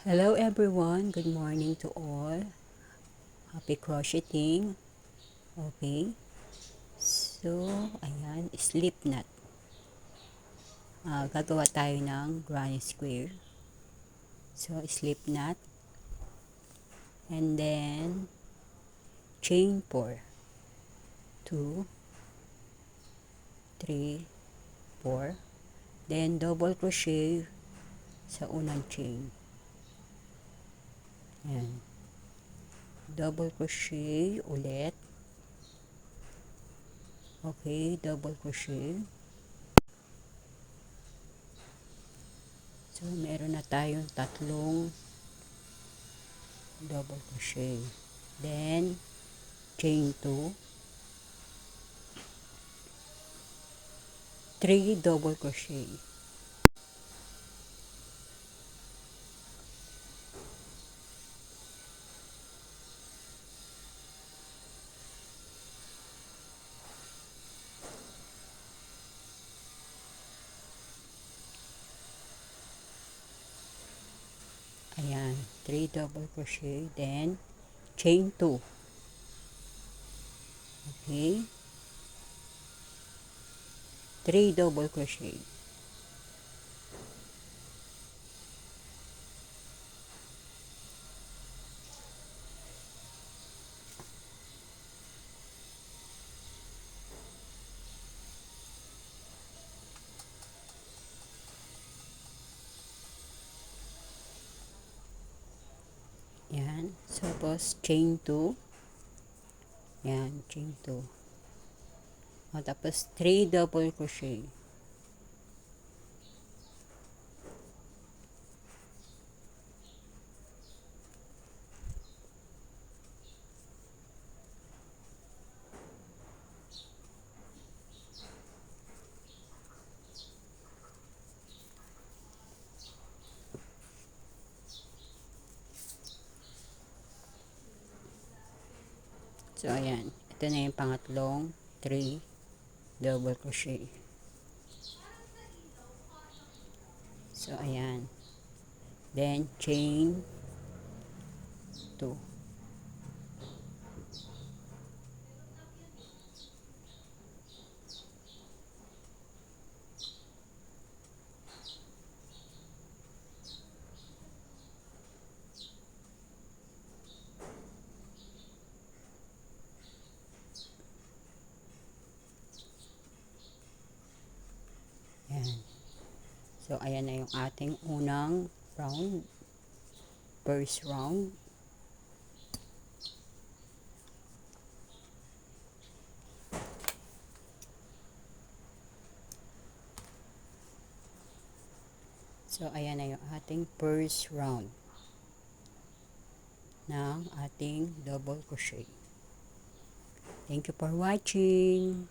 Hello everyone, good morning to all. Happy crocheting. Okay. So, ayan, slip knot. Gagawa tayo ng granny square. So, slip knot. And then, chain 4. 2, 3, 4. Then, double crochet sa unang chain. Ayan. Double crochet ulit. Okay, double crochet. So, meron na tayong tatlong double crochet. Then, chain 2. 3 double crochet. Ayan, 3 double crochet, then chain 2. Okay, 3 double crochet. Yan, tapos chain 2. Yan, chain 2. O, tapos 3 double crochet. So, ayan. Ito na yung pangatlong 3 double crochet. So, ayan. Then, chain 2. Ayan. So, ayan na yung ating unang round. First round. So, ayan na yung ating first round ng ating double crochet. Thank you for watching.